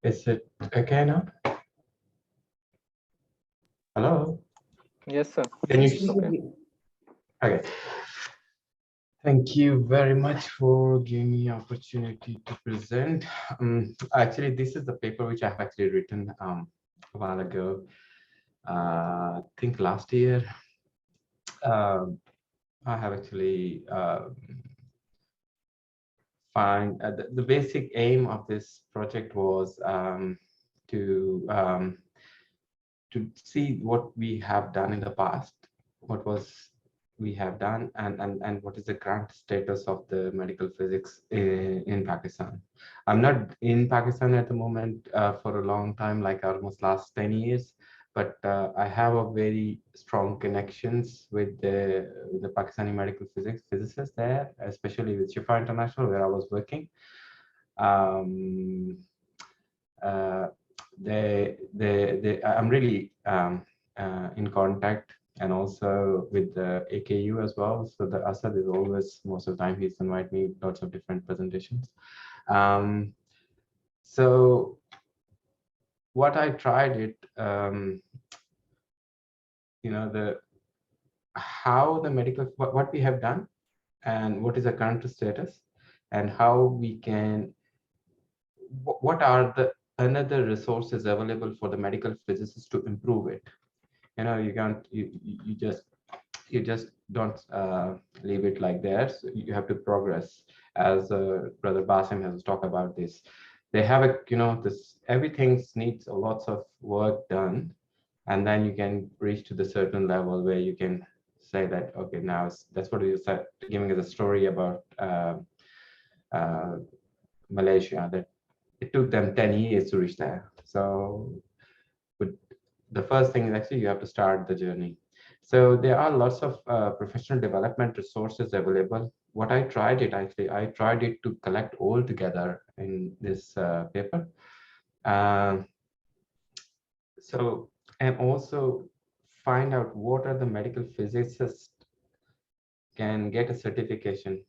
Is it okay now? Hello? Yes, sir. Can you It's okay. Okay. Thank you very much for giving me opportunity to present. Actually, this is the paper which I have actually written a while ago. I think last year. Um I have actually find the basic aim of this project was to to see what we have done in the past, what was we have done, and what is the current status of the medical physics in Pakistan. I'm not in Pakistan at the moment for a long time, like almost last 10 years, but I have a very strong connections with the Pakistani medical physics physicists there, especially with Shifa International, where I was working. Um, uh, I'm really in contact and also with the AKU as well. So the Asad is always, most of the time, he's invite me lots of different presentations. Um, so what I tried it, the how the medical, what we have done and what is the current status and how we can, what are the another resources available for the medical physicists to improve it. You can't you just don't leave it like that. So you have to progress, as brother Basim has talked about this. They have a, this everything needs a lots of work done, and then you can reach to the certain level where you can say that, okay, now that's what you said, giving us a story about uh, Malaysia, that it took them 10 years to reach there. So but the first thing is actually you have to start the journey. So there are lots of professional development resources available. What I tried it, actually, I tried it to collect all together in this paper. Um, so, and also find out what are the medical physicists can get a certification.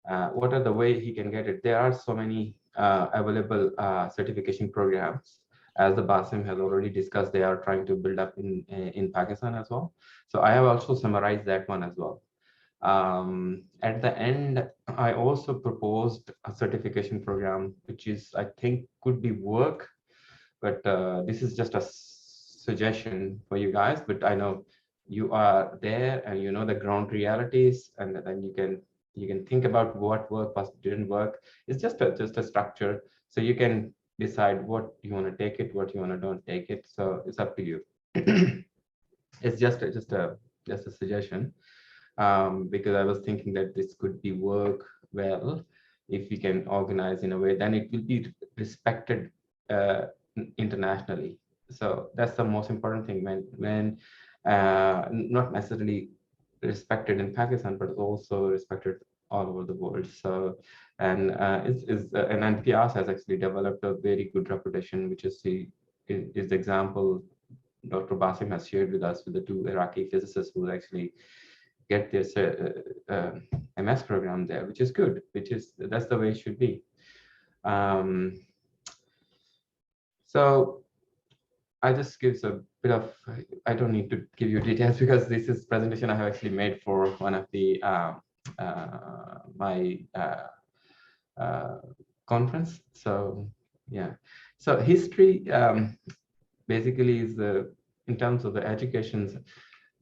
What are the way he can get it? There are so many available certification programs. As the Basim has already discussed, they are trying to build up in Pakistan as well. So I have also summarized that one as well. At the end, I also proposed a certification program, which is, I think, could be work, but this is just a suggestion for you guys. But I know you are there and you know the ground realities, and then you can think about what worked, what didn't work. It's just a structure, so you can decide what you want to take it, what you want to don't take it. So it's up to you. It's just a suggestion, because I was thinking that this could be work well if we can organize in a way, then it will be respected uh, internationally. So that's the most important thing, when not necessarily respected in Pakistan, but also respected all over the world. So, and NPS has actually developed a very good reputation, which is the example Dr. Basim has shared with us with the two Iraqi physicists who actually get this MS program there, which is good, that's the way it should be. Um, so I just gives a bit of, I don't need to give you details because this is presentation I have actually made for one of the my uh, conference. So yeah, so history basically is the, in terms of the educations.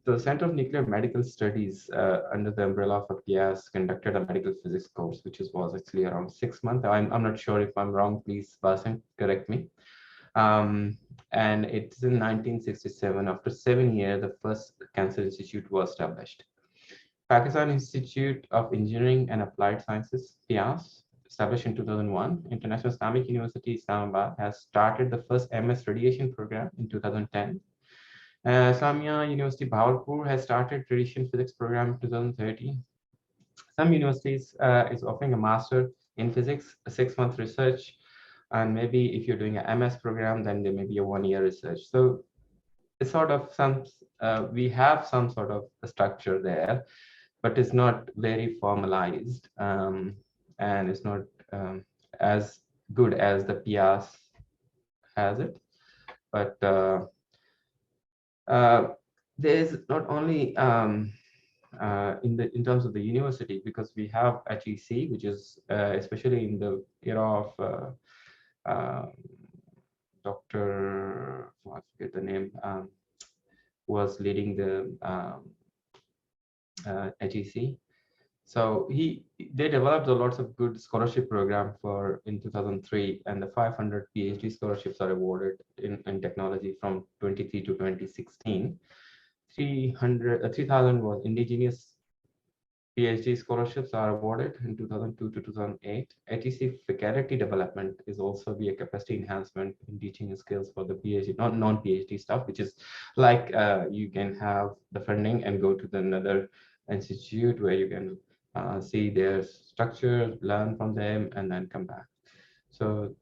The Center of Nuclear Medical Studies, under the umbrella of PIAS, conducted a medical physics course, which was actually around 6 months. I'm not sure if I'm wrong. Please, Basim, correct me. And it's in 1967. After 7 years, the first cancer institute was established. Pakistan Institute of Engineering and Applied Sciences, PIAS, established in 2001. International Islamic University, Islamabad, has started the first MS radiation program in 2010. Islamia University Bhavalpur has started radiation physics program in 2013. Some universities is offering a master in physics, a 6 month research, and maybe if you're doing an MS program, then there may be a 1 year research. So it's sort of we have some sort of a structure there, but it's not very formalized, and it's not as good as the PIAS has it, but there's not only in terms of the university, because we have HEC, which is especially in the era of Dr. I forget the name, was leading the HEC. So they developed a lots of good scholarship program for in 2003, and the 500 PhD scholarships are awarded in technology from 23 to 2016. 3,000 was indigenous PhD scholarships are awarded in 2002 to 2008. HEC faculty development is also be a capacity enhancement in teaching skills for the PhD, not non-PhD stuff, which is like you can have the funding and go to the another institute where you can see their structure, learn from them, and then come back. So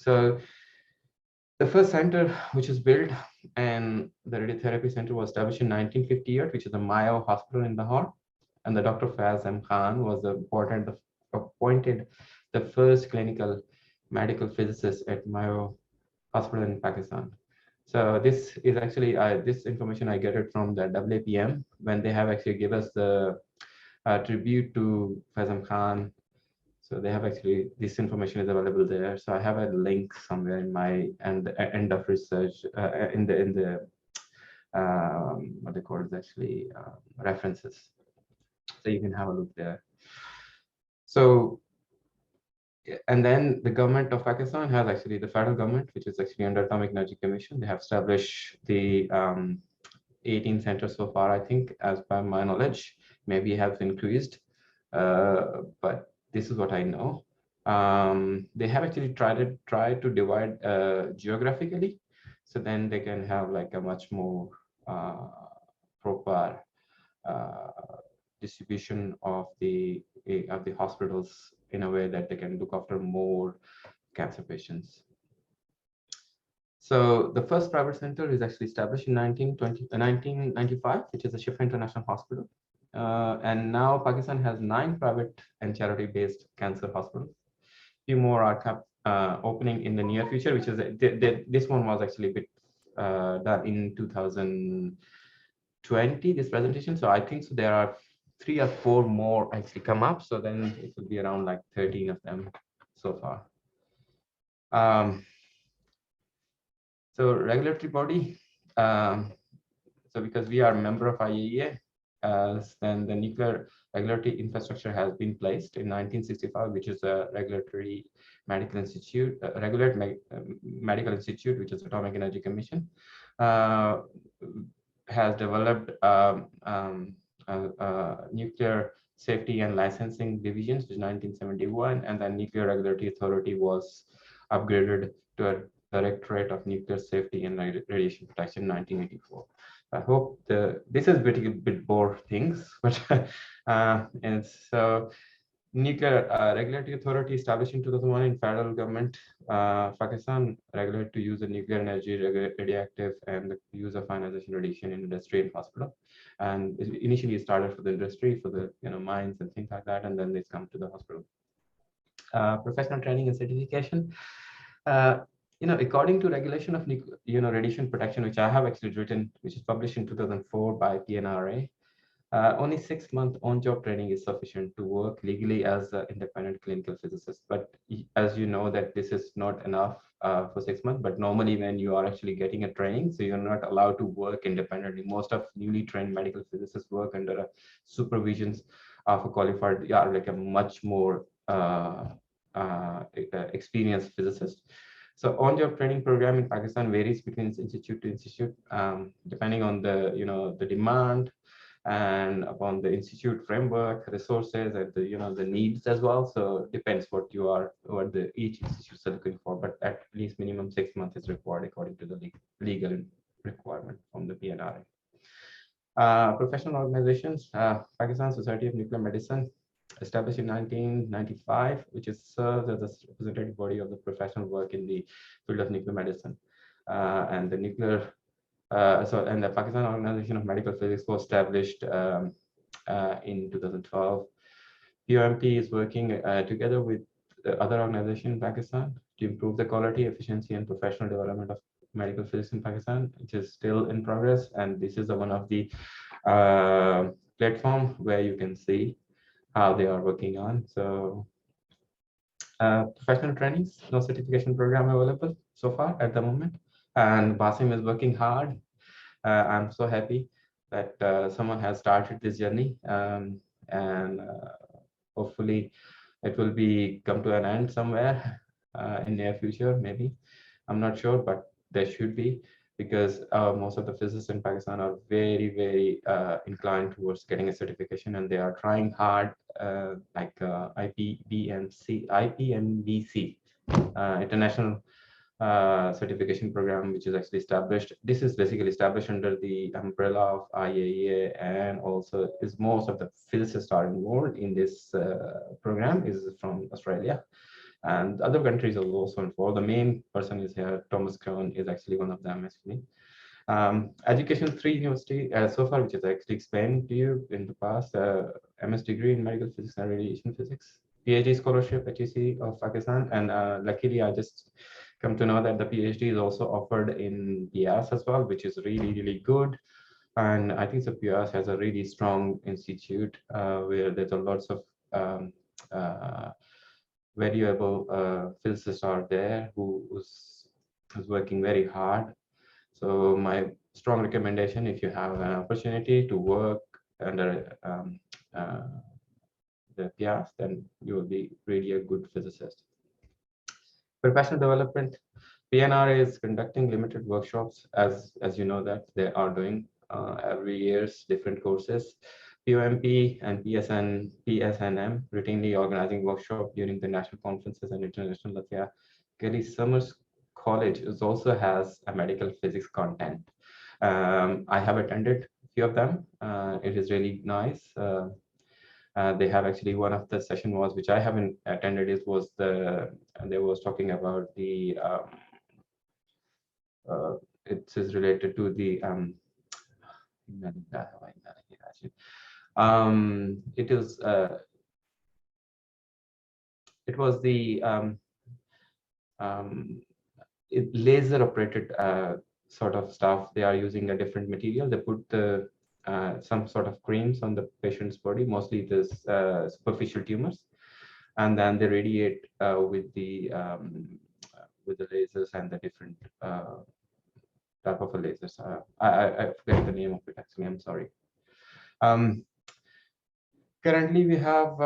the first center which is built and the radiotherapy center was established in 1958, which is the Mayo Hospital in Lahore. And the Dr. Faz M. Khan was appointed the first clinical medical physicist at Mayo Hospital in Pakistan. So this is actually, this information I get it from the WAPM when they have actually give us the tribute to Faz M. Khan. So they have actually, this information is available there. So I have a link somewhere in my end of research in the what they call it actually references. So you can have a look there. So, and then the government of Pakistan has actually the federal government, which is actually under Atomic Energy Commission. They have established the 18 centers so far, I think, as by my knowledge, maybe have increased, but this is what I know. They have actually tried to divide geographically, so then they can have like a much more proper distribution of the hospitals in a way that they can look after more cancer patients. So the first private center is actually established in 1995, which is the Shifa International Hospital. And now Pakistan has 9 private and charity-based cancer hospitals. Few more are opening in the near future, which is this one was actually a bit done in 2020, this presentation. So I think so there are 3 or 4 more actually come up. So then it will be around like 13 of them so far. So regulatory body, so because we are a member of IAEA, then the nuclear regulatory infrastructure has been placed in 1965, which is a regulatory medical institute, medical institute, which is Atomic Energy Commission, has developed nuclear safety and licensing divisions, which is 1971, and then Nuclear Regulatory Authority was upgraded to a Directorate of Nuclear Safety and Radiation Protection, 1984. I hope this is a bit more things, but and so Nuclear Regulatory Authority established in 2001 in federal government, Pakistan regulated to use of nuclear energy, radioactive, and the use of ionization radiation in industry and hospital. And initially it started for the industry, for the mines and things like that, and then it's come to the hospital. Professional training and certification. According to regulation of radiation protection, which I have actually written, which is published in 2004 by PNRA, only 6-month on-job training is sufficient to work legally as an independent clinical physicist. But as you know, that this is not enough for 6 months. But normally, when you are actually getting a training, so you're not allowed to work independently. Most of newly trained medical physicists work under a supervisions of a qualified, like a much more experienced physicist. So on-job training program in Pakistan varies between institute to institute, depending on the demand and upon the institute framework, resources, and the needs as well. So it depends what each institute is looking for, but at least minimum 6 months is required according to the legal requirement from the PNRA. Professional organizations, Pakistan Society of Nuclear Medicine, established in 1995, which serves as a representative body of the professional work in the field of nuclear medicine. And the nuclear, and the Pakistan Organization of Medical Physics was established in 2012. POMP is working together with other organization in Pakistan to improve the quality, efficiency, and professional development of medical physics in Pakistan, which is still in progress. And this is one of the platform where you can see how they are working on. So professional trainings, no certification program available so far at the moment. And Basim is working hard. I'm so happy that someone has started this journey, and hopefully it will be come to an end somewhere in near future, maybe. I'm not sure, but there should be, because most of the physicists in Pakistan are very, very inclined towards getting a certification, and they are trying hard, like IPNBC, International certification program, which is actually established. This is basically established under the umbrella of IAEA, and also is most of the physicists are involved in this program is from Australia, and other countries are also involved. The main person is here, Thomas Krohn is actually one of them actually. Education 3 university so far, which is actually explained to you in the past, MS degree in medical physics and radiation physics, PhD scholarship at UC of Pakistan, and luckily I just come to know that the PhD is also offered in PIAS as well, which is really, really good. And I think the PIAS has a really strong institute where there's a lots of valuable physicists are there who's working very hard. So my strong recommendation, if you have an opportunity to work under the PIAS, then you will be really a good physicist. Professional development, PNR is conducting limited workshops, as you know that they are doing every year's different courses. POMP and PSNM routinely organizing workshop during the national conferences and international Latvia. Kelly Summers College is also has a medical physics content. I have attended a few of them. It is really nice. They have actually one of the session was, which I haven't attended, was they was talking about the it is related to the it is it was the laser operated sort of stuff. They are using a different material. They put the some sort of creams on the patient's body, mostly this superficial tumors, and then they radiate with the lasers and the different type of a lasers. I forget the name of it actually. I'm sorry. Currently, we have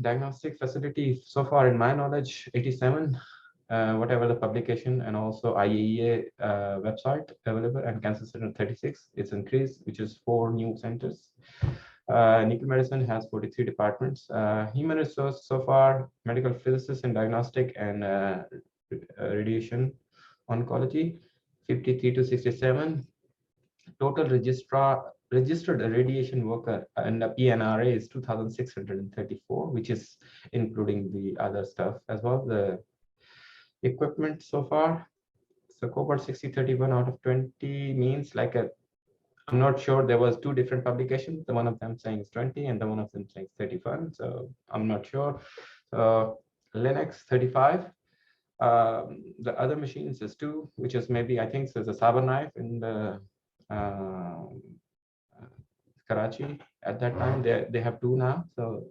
diagnostic facility so far, in my knowledge, 87. Whatever the publication, and also IAEA website available, and Cancer Center 36. It's increased, which is 4 new centers. Nuclear medicine has 43 departments. Human resource so far, medical physicists and diagnostic and radiation oncology, 53 to 67. Total registered radiation worker and the PNRA is 2,634, which is including the other stuff as well. The equipment so far, so cohort 6031 out of 20 means like a, I'm not sure, there was 2 different publications, the one of them saying it's 20 and the one of them saying 31, so I'm not sure. So Linux 35, the other machines is 2, which is maybe, I think there's a saber knife in the Karachi at that time. They have 2 now. So,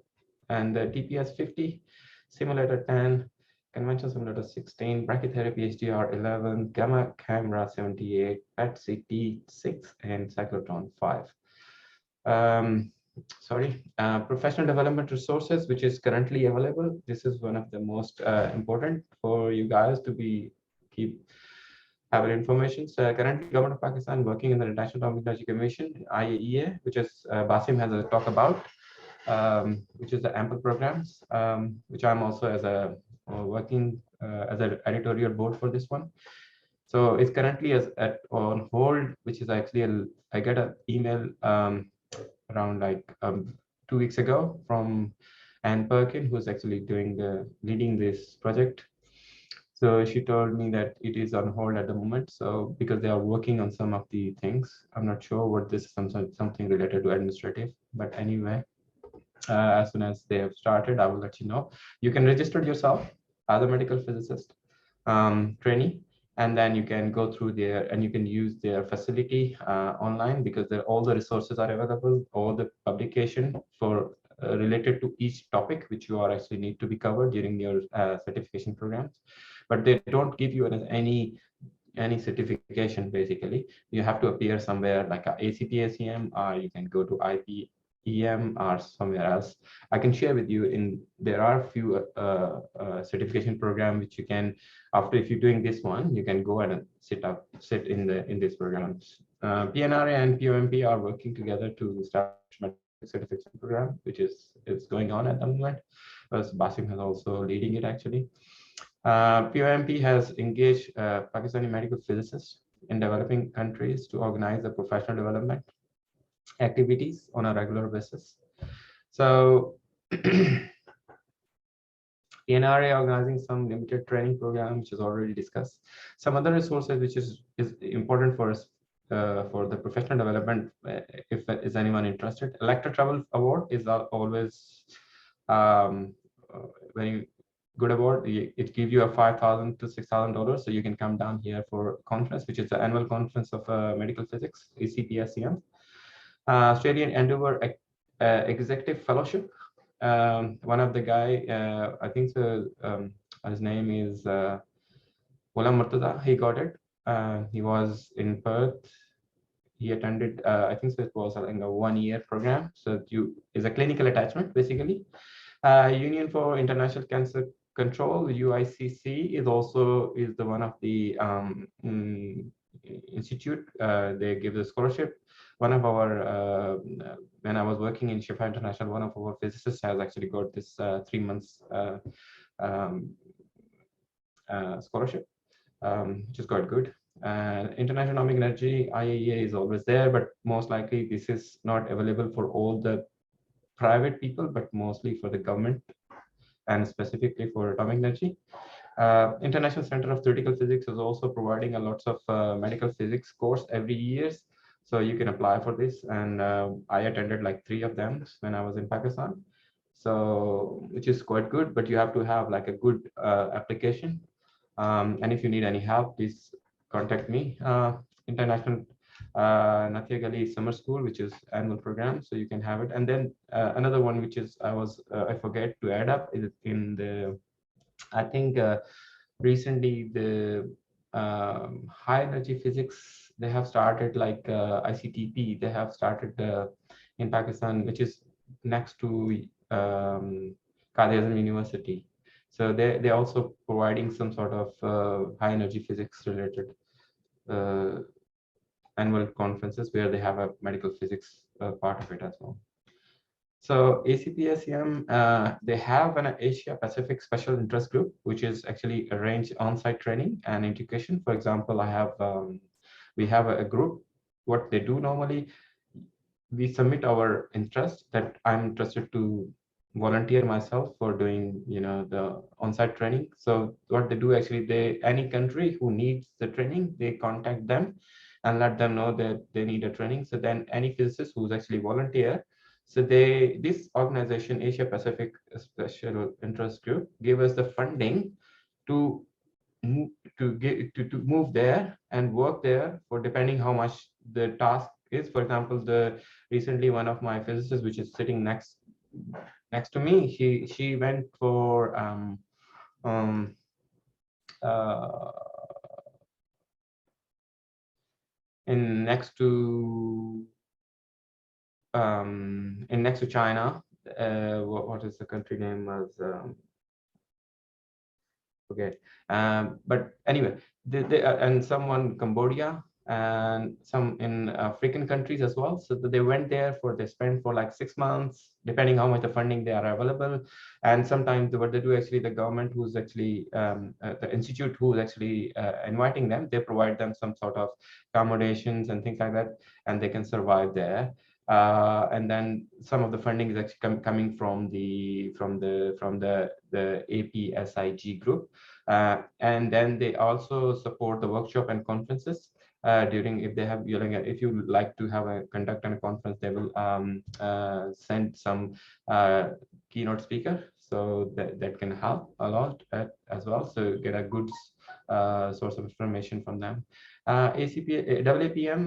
and the TPS 50, simulator 10, conventional simulator 16, brachytherapy HDR 11, gamma camera 78, PET CT 6, and cyclotron 5. Professional development resources, which is currently available. This is one of the most important for you guys to keep have information. So currently, Government of Pakistan working in the International Atomic Energy Commission, IAEA, which is Basim has a talk about, which is the ample programs, which I'm also as a working as an editorial board for this one. So it's currently on hold, which is actually I get an email around like 2 weeks ago from Anne Perkin, who's actually leading this project. So she told me that it is on hold at the moment. So because they are working on some of the things, I'm not sure what this is, something related to administrative. But anyway, as soon as they have started, I will let you know. You can register yourself other medical physicist trainee, and then you can go through there and you can use their facility online, because all the resources are available, all the publication for related to each topic which you are actually need to be covered during your certification programs. But they don't give you any certification. Basically, you have to appear somewhere like a ACPACM, or you can go to IPEM or somewhere else. I can share with you. There are few certification program which you can, after if you're doing this one, you can go ahead and sit in these programs. PNRA and POMP are working together to establish medical certification program, which is going on at the moment. Basim has also leading it actually. POMP has engaged Pakistani medical physicists in developing countries to organize the professional development activities on a regular basis. So PNRA organizing some limited training program, which is already discussed. Some other resources which is important for us for the professional development, if is anyone interested. Elector Travel Award is always very good award. It gives you a $5,000 to $6,000, so you can come down here for conference, which is the annual conference of medical physics, ACPSCM. Australian Endeavour Executive Fellowship. One of the guy, I think so, his name is Ghulam Murtaza. He got it. He was in Perth. He attended, I think so it was like a 1-year program. So is a clinical attachment basically. Union for International Cancer Control, UICC, is the one of the institute. They give the scholarship. One of our when I was working in Shifa International, one of our physicists has actually got this 3 months scholarship, which is quite good. International Atomic Energy, IAEA, is always there, but most likely this is not available for all the private people, but mostly for the government and specifically for atomic energy. International Center of Theoretical Physics is also providing a lots of medical physics course every year. So you can apply for this. And I attended like 3 of them when I was in Pakistan. So, which is quite good, but you have to have like a good application. And if you need any help, please contact me. International Nathia Gali Summer School, which is annual program, so you can have it. And then another one, which is I forget to add up, is in the, I think recently the high energy physics, they have started like ICTP, they have started in Pakistan, which is next to Qadir University. So they're also providing some sort of high energy physics related annual conferences where they have a medical physics part of it as well. So ACPSCM, they have an Asia Pacific Special Interest Group, which is actually arrange on-site training and education. For example, we have a group. What they do normally, we submit our interest that I'm interested to volunteer myself for doing, the on-site training. So what they do actually, any country who needs the training, they contact them and let them know that they need a training. So then any physicist who's actually volunteer, so this organization, Asia Pacific Special Interest Group, give us the funding to move there and work there for depending how much the task is. For example, recently one of my physicists, which is sitting next to me, she went for in next to China. What is the country name? Was okay. But anyway, and someone Cambodia and some in African countries as well. So they went there they spent for like 6 months, depending how much the funding they are available. And sometimes what they do actually, the government who's actually the institute who's actually inviting them, they provide them some sort of accommodations and things like that, and they can survive there. And then some of the funding is actually coming from the APSIG group, and then they also support the workshop and conferences during, if they have, if you like to have conduct a conference, they will send some keynote speaker. So that can help a lot as well. So get a good source of information from them. AAPM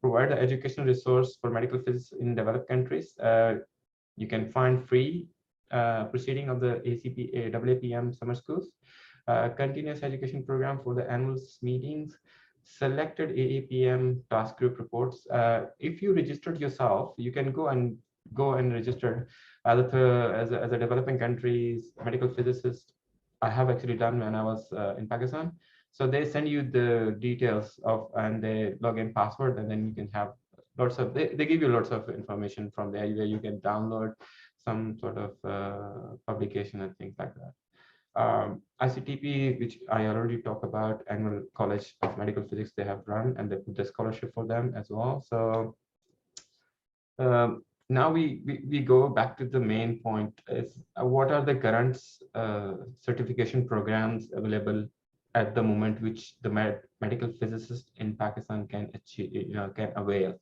provide an educational resource for medical physics in developed countries. You can find free proceeding of the AAPM summer schools, continuous education program for the annual meetings, selected AAPM task group reports. If you registered yourself, you can go and register as a developing countries medical physicist. I have actually done when I was in Pakistan. So they send you the details of and they login password, and then you can have lots of they give you lots of information from there where you can download some sort of publication and things like that. ICTP, which I already talked about, annual College of Medical Physics they have run, and they put the scholarship for them as well. So now we go back to the main point: is what are the current certification programs available at the moment, which the medical physicist in Pakistan can achieve, can avail.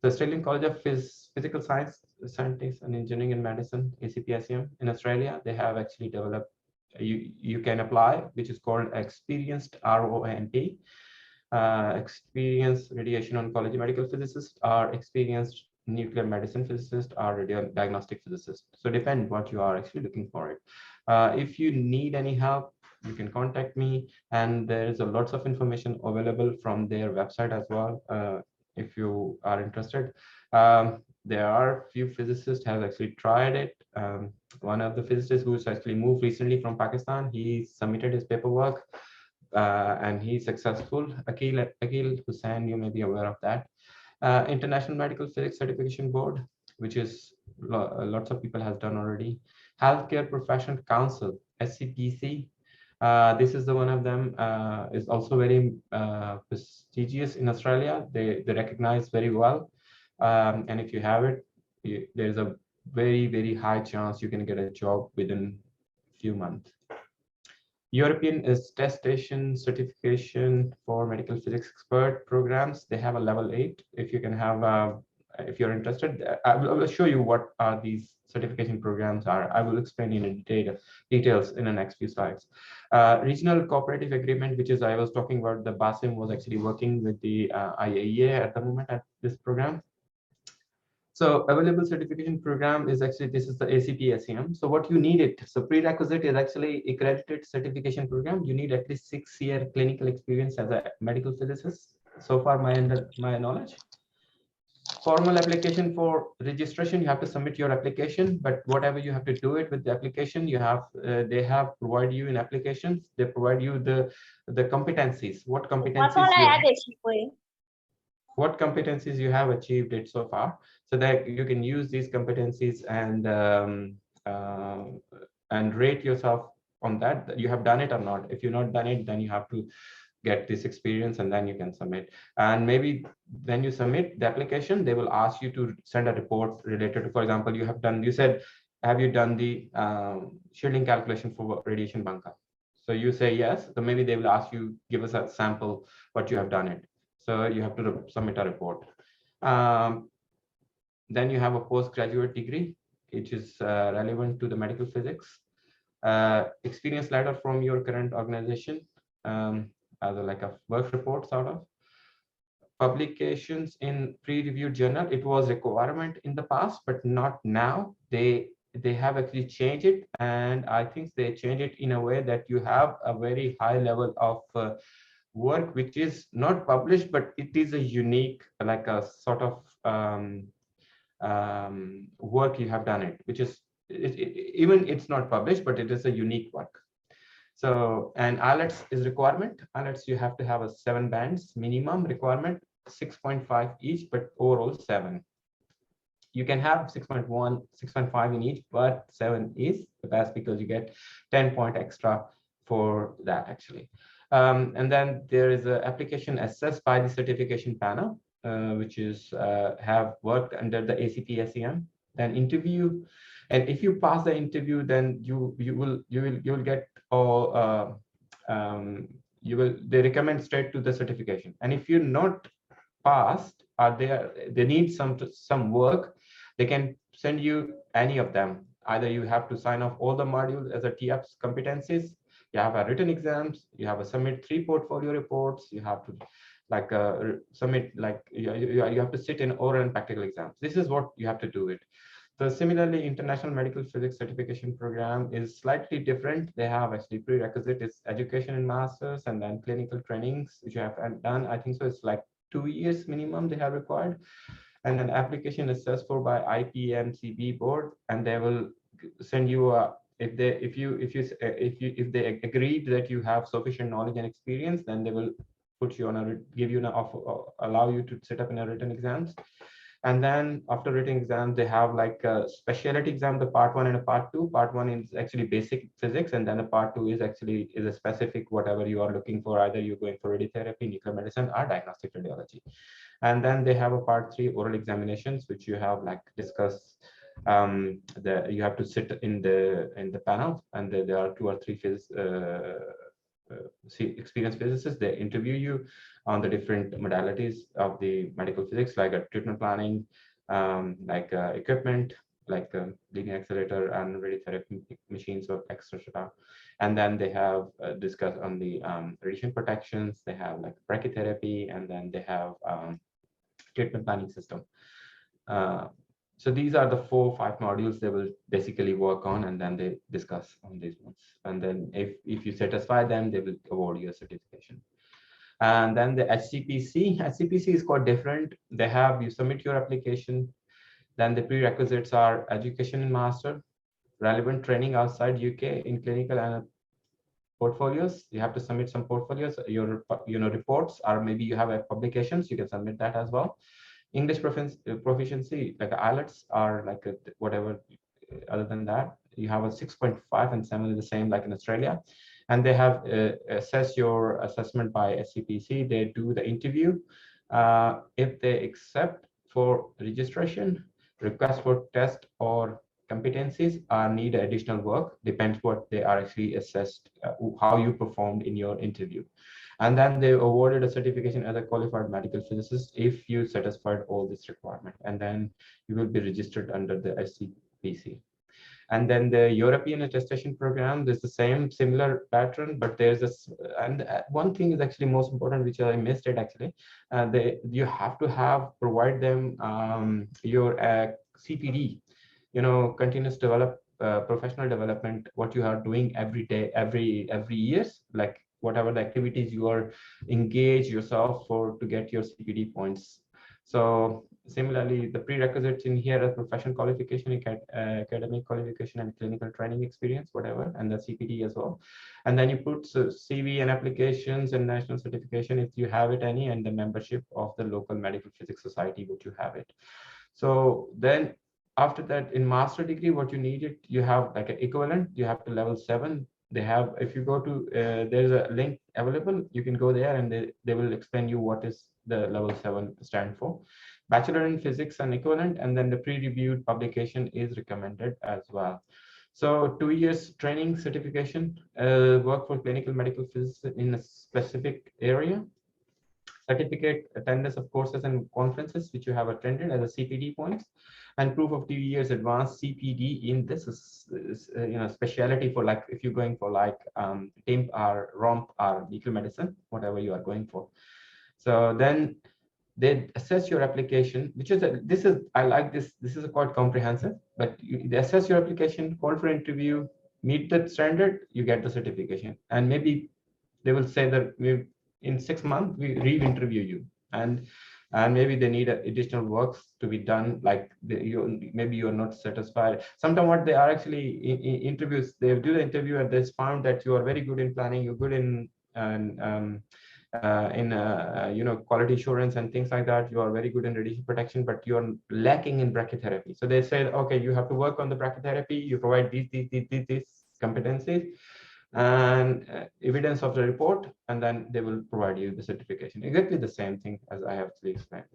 The Australian College of Physical Scientists and Engineering and Medicine, ACPSEM, in Australia, they have actually developed, you can apply, which is called Experienced RONP, Experienced Radiation Oncology Medical Physicist, or Experienced Nuclear Medicine Physicist, or Radio Diagnostic Physicist. So depend what you are actually looking for it. If you need any help, you can contact me, and there's a lots of information available from their website as well. If you are interested, there are few physicists have actually tried it. One of the physicists who's actually moved recently from Pakistan, he submitted his paperwork and he's successful. Akil Hussain, you may be aware of that. International Medical Physics Certification Board, which is lots of people has done already. Healthcare Professional Council, SCPC. This is the one of them, is also very prestigious in Australia. They recognize very well. And if you have it, there's a very, very high chance you can get a job within a few months. European is test station certification for medical physics expert programs. They have a level 8. If you can have, if you're interested, I will show you what are these certification programs are. I will explain in details in the next few slides. Regional cooperative agreement, which is I was talking about, the BASIM was actually working with the IAEA at the moment at this program. So available certification program is actually, this is the ACPSEM. So what you need it. So prerequisite is actually accredited certification program. You need at least 6-year clinical experience as a medical physicist. So far, my knowledge. Formal application for registration, you have to submit your application, but whatever you have to do it with the application, you have they have provide you in applications. They provide you the competencies. What competencies you have achieved it so far, so that you can use these competencies and rate yourself on that you have done it or not. If you've not done it, then you have to get this experience and then you can submit. And maybe when you submit the application, they will ask you to send a report related to, for example, you said, have you done the shielding calculation for radiation bunker? So you say yes, so maybe they will ask you, give us a sample what you have done it. So you have to submit a report. Then you have a postgraduate degree, which is relevant to the medical physics. Experience letter from your current organization, as like a work report sort of. Publications in peer-reviewed journal. It was requirement in the past, but not now. They have actually changed it, and I think they changed it in a way that you have a very high level of work which is not published, but it is a unique, like a sort of work you have done it, which is even it's not published, but it is a unique work. So, and IELTS is requirement. IELTS, you have to have a 7 bands minimum requirement, 6.5 each, but overall 7. You can have 6.1, 6.5 in each, but 7 is the best because you get 10 point extra for that actually. And then there is an application assessed by the certification panel, which is have worked under the ACPSEM. Then interview, and if you pass the interview, then you will get all they recommend straight to the certification. And if you're not passed, or they need some work, they can send you any of them. Either you have to sign off all the modules as a TF's competencies, you have a written exams, you have a submit 3 portfolio reports, you have to like submit like you have to sit in oral and practical exams. This is what you have to do it. So similarly, International Medical Physics Certification Program is slightly different. They have actually prerequisite is education and masters, and then clinical trainings, which you have done. I think so. It's like 2 years minimum they have required, and then application is assessed for by IPMCB board, and they will send you a if they agreed that you have sufficient knowledge and experience, then they will put you on a give you an offer, allow you to sit up in a written exams. And then after written exam, they have like a specialty exam, the part one and a part two. Part one is actually basic physics, and then the part two is actually is a specific whatever you are looking for. Either you're going for radiotherapy, nuclear medicine, or diagnostic radiology. And then they have a part three oral examinations, which you have like discuss. You have to sit in the panel, and there are 2 or 3 experienced physicists. They interview you on the different modalities of the medical physics, like a treatment planning, like equipment, like a linear accelerator and radiotherapy machines or etc. And then they have discussed on the radiation protections. They have like brachytherapy, and then they have treatment planning system. So these are the 4 or 5 modules they will basically work on, and then they discuss on these ones. And then if you satisfy them, they will award you a certification. And then the HCPC is quite different. They have you submit your application. Then the prerequisites are education and master, relevant training outside UK in clinical and portfolios. You have to submit some portfolios, your reports, or maybe you have a publications. You can submit that as well. English proficiency, like IELTS, are like whatever. Other than that, you have a 6.5 and 7 is the same like in Australia. And they have assess your assessment by SCPC. They do the interview. If they accept for registration, request for test or competencies need additional work, depends what they are actually assessed, how you performed in your interview. And then they awarded a certification as a qualified medical physicist if you satisfied all this requirement, and then you will be registered under the SCPC. And then the European attestation program, there's the same similar pattern, but there's this, and one thing is actually most important, which I missed it actually. You have to provide them your CPD, continuous professional development, what you are doing every day, every years, like whatever the activities you are engage yourself for to get your CPD points. So similarly, the prerequisites in here are professional qualification, academic qualification, and clinical training experience, whatever, and the CPD as well. And then you put CV and applications and national certification if you have it any, and the membership of the local medical physics society, which you have it. So then after that, in master degree, what you needed, you have like an equivalent, you have to level 7. They have, if you go to, there's a link available, you can go there and they will explain you what is the level 7 stand for. Bachelor in physics and equivalent, and then the pre-reviewed publication is recommended as well. So 2 years training certification, work for clinical medical physics in a specific area. Certificate attendance of courses and conferences which you have attended as a CPD points, and proof of 2 years advanced CPD in this specialty for, like if you're going for like TIMP or ROMP or nuclear medicine, whatever you are going for. So then they assess your application, which is I like this. This is quite comprehensive, but they assess your application, call for interview, meet the standard, you get the certification, and maybe they will say that in 6 months we re-interview you, and maybe they need additional works to be done, like maybe you're not satisfied. Sometimes what they are actually interviews, they do the interview and they found that you are very good in planning, you're good in quality assurance and things like that, you are very good in radiation protection, but you're lacking in brachytherapy. So they said, okay, you have to work on the brachytherapy, you provide these competencies and evidence of the report, and then they will provide you the certification. Exactly the same thing as I have explained.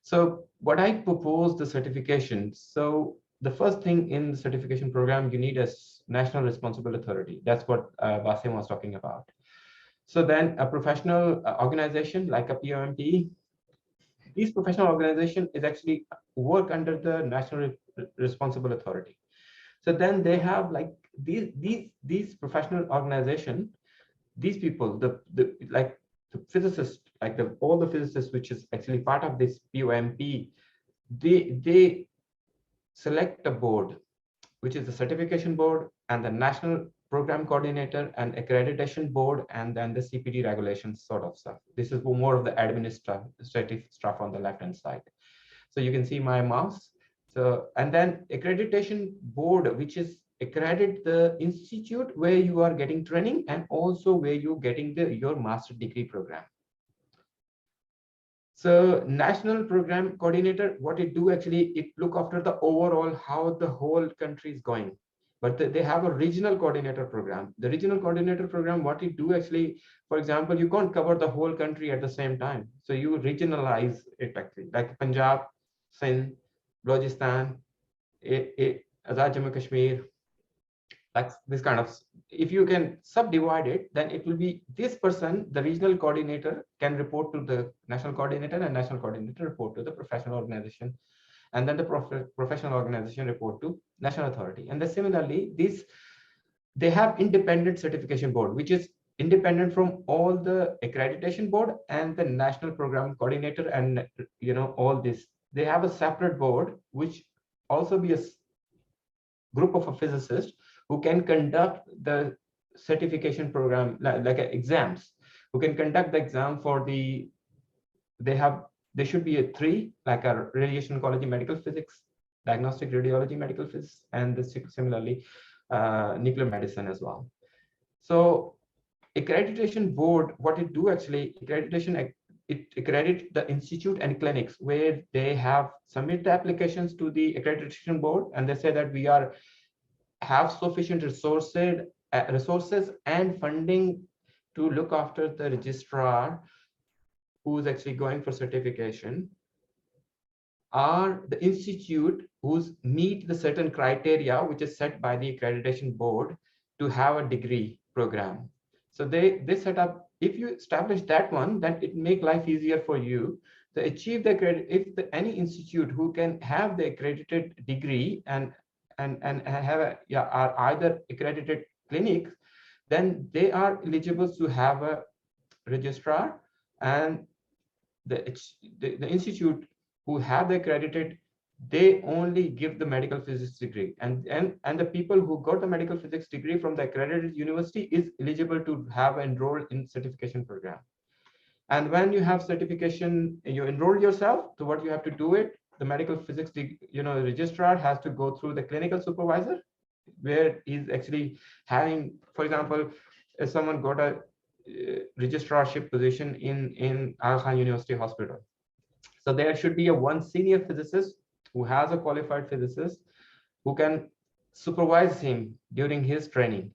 So what I propose the certification. So the first thing in the certification program, you need a national responsible authority. That's what Basim was talking about. So then a professional organization like a POMT, these professional organization is actually work under the national responsible authority. So then they have like these professional organization, these people, the like the physicists, like the all the physicists, which is actually part of this POMP, they select a board, which is the certification board and the national program coordinator and accreditation board, and then the CPD regulations sort of stuff. This is more of the administrative stuff on the left hand side. So you can see my mouse. So, and then accreditation board, which is accredit the institute where you are getting training and also where you're getting your master degree program. So national program coordinator, what it do actually, it look after the overall how the whole country is going. But they have a regional coordinator program. The regional coordinator program, what it do actually, for example, you can't cover the whole country at the same time. So you regionalize it actually, like Punjab, Sindh, Balochistan, Azad Jammu Kashmir, like this kind of, if you can subdivide it, then it will be this person, the regional coordinator can report to the national coordinator, and national coordinator report to the professional organization, and then the professional organization report to national authority. And then similarly, this they have independent certification board, which is independent from all the accreditation board and the national program coordinator, and all this, they have a separate board which also be a group of a physicist who can conduct the certification program, like exams, who can conduct the exam for the, there should be a three, like a radiation oncology medical physics, diagnostic radiology medical physics, and similarly nuclear medicine as well. So accreditation board, what it do actually, accreditation, it accredit the institute and clinics where they have submit the applications to the accreditation board, and they say that we have sufficient resources and funding to look after the registrar who's actually going for certification, are the institute who's meet the certain criteria which is set by the accreditation board to have a degree program. So they set up, if you establish that one, then it make life easier for you to achieve the credit. If any institute who can have the accredited degree and have are either accredited clinics, then they are eligible to have a registrar, and the institute who have the accredited, they only give the medical physics degree, and the people who got the medical physics degree from the accredited university is eligible to have enrolled in certification program. And when you have certification, you enroll yourself. So what you have to do it, the medical physics registrar has to go through the clinical supervisor, where he's actually having, for example, if someone got a registrarship position in Aga Khan University Hospital, so there should be a one senior physicist who has a qualified physicist who can supervise him during his training.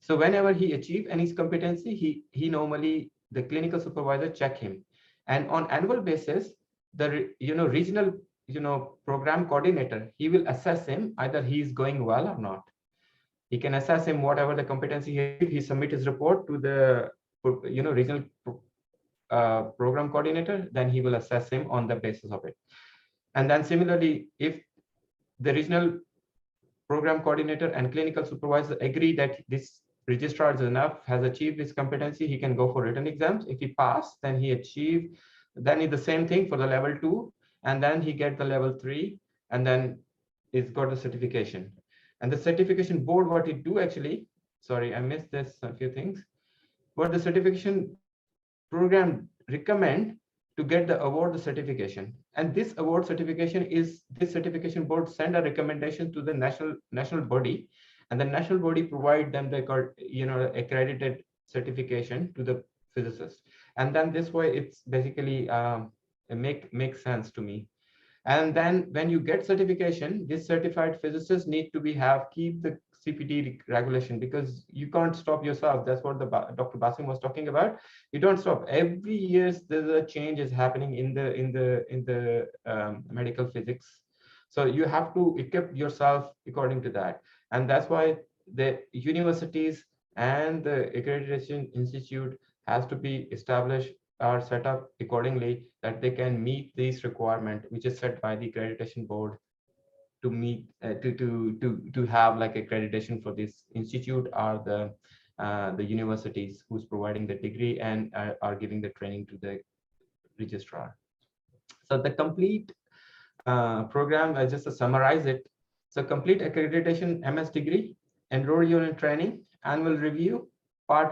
So whenever he achieve any competency, he normally, the clinical supervisor check him, and on annual basis, the regional program coordinator, he will assess him either he is going well or not. He can assess him whatever the competency he submit his report to the regional program coordinator, then he will assess him on the basis of it. And then similarly, if the regional program coordinator and clinical supervisor agree that this registrar is enough, has achieved this competency, he can go for written exams. If he pass, then he achieve, then it's the same thing for the level 2, and then he get the level 3, and then he's got the certification. And the certification board, what it do actually, sorry, I missed this, a few things. What the certification program recommend to get the award, the certification, and this award certification is, this certification board send a recommendation to the national body, and the national body provide them the accredited certification to the physicist. And then this way it's basically makes sense to me. And then when you get certification, this certified physicist need to keep the CPD regulation, because you can't stop yourself. That's what the Dr. Basim was talking about. You don't stop. Every year there's a change is happening in the medical physics. So you have to equip yourself according to that. And that's why the universities and the accreditation institute has to be established or set up accordingly, that they can meet these requirements, which is set by the accreditation board meet to have like accreditation for this institute are the universities who's providing the degree and are giving the training to the registrar. So the complete program, just to summarize it, so complete accreditation MS degree, enroll you in training, annual review.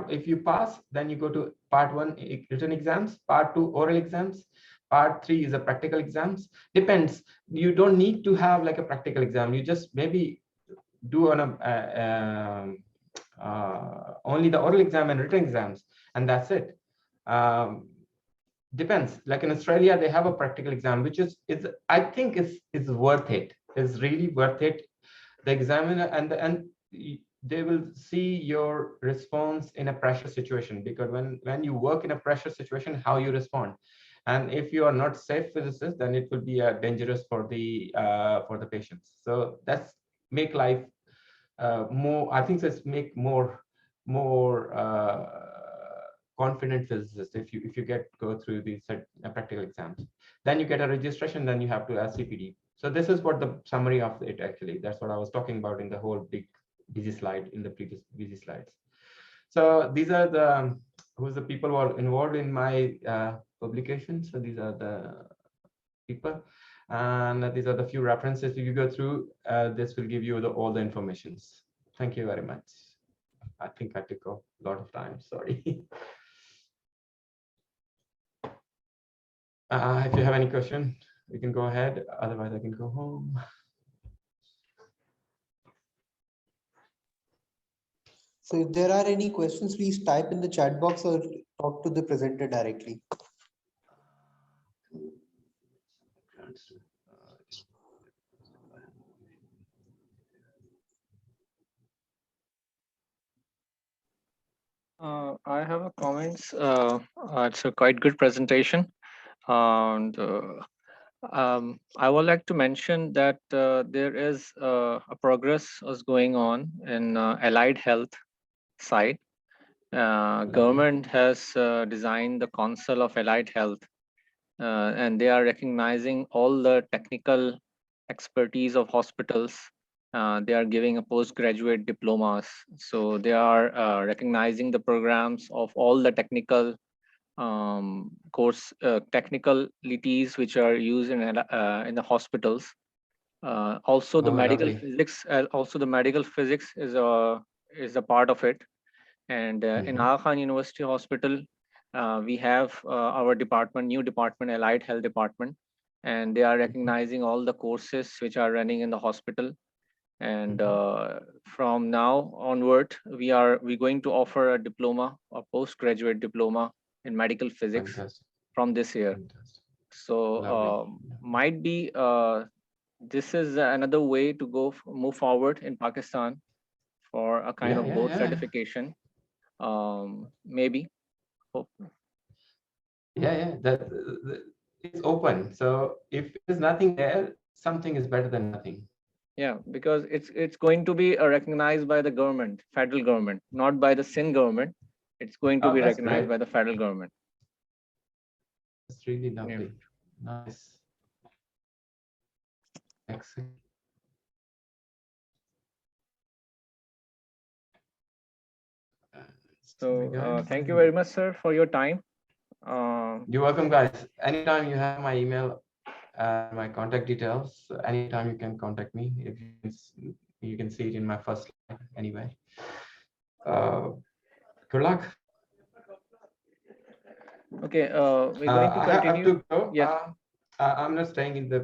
If you pass, then you go to part 1 written exams, part 2 oral exams, part 3 is a practical exams. Depends. You don't need to have like a practical exam. You just maybe do on only the oral exam and written exams, and that's it. Depends. Like in Australia, they have a practical exam, which is I think is worth it. It's really worth it. The examiner and they will see your response in a pressure situation, because when you work in a pressure situation, how you respond. And if you are not safe physicist, then it will be dangerous for the patients. So that's make life more. I think that's make more confident physicist if you go through these practical exams. Then you get a registration, then you have to ask CPD. So this is what the summary of it actually. That's what I was talking about in the whole big busy slide in the previous busy slides. So these are the who's the people who are involved in my publication. So these are the people, and these are the few references. If you go through, this will give you all the informations. Thank you very much. I think I took a lot of time. Sorry. If you have any question, you can go ahead. Otherwise, I can go home. So if there are any questions, please type in the chat box or talk to the presenter directly. I have a comments. It's a quite good presentation, and I would like to mention that there is a progress is going on in allied health side. Government has designed the Council of Allied Health, and they are recognizing all the technical expertise of hospitals. They are giving a postgraduate diplomas. So they are recognizing the programs of all the technical technicalities which are used in the hospitals. Also, the medical Lovely. physics. Also, the medical physics is a part of it. And in Aga Khan University Hospital, we have our department, new department, Allied Health Department, and they are recognizing all the courses which are running in the hospital. And from now onward, we're going to offer a diploma, a postgraduate diploma in medical physics. Fantastic. From this year. Fantastic. So might be this is another way to move forward in Pakistan for a kind of board certification. Maybe. Hope. Yeah, that it's open. So if there's nothing there, something is better than nothing. Yeah, because it's going to be recognized by the government, federal government, not by the Sindh government. It's going to be recognized by the federal government. It's really lovely. Yeah. Nice. Excellent. So thank you very much, sir, for your time. You're welcome, guys. Anytime you have my email, my contact details, anytime you can contact me. If you can see it in my first slide anyway. Good luck. Okay, we're going to continue. I have to go. Yeah. I'm not staying in the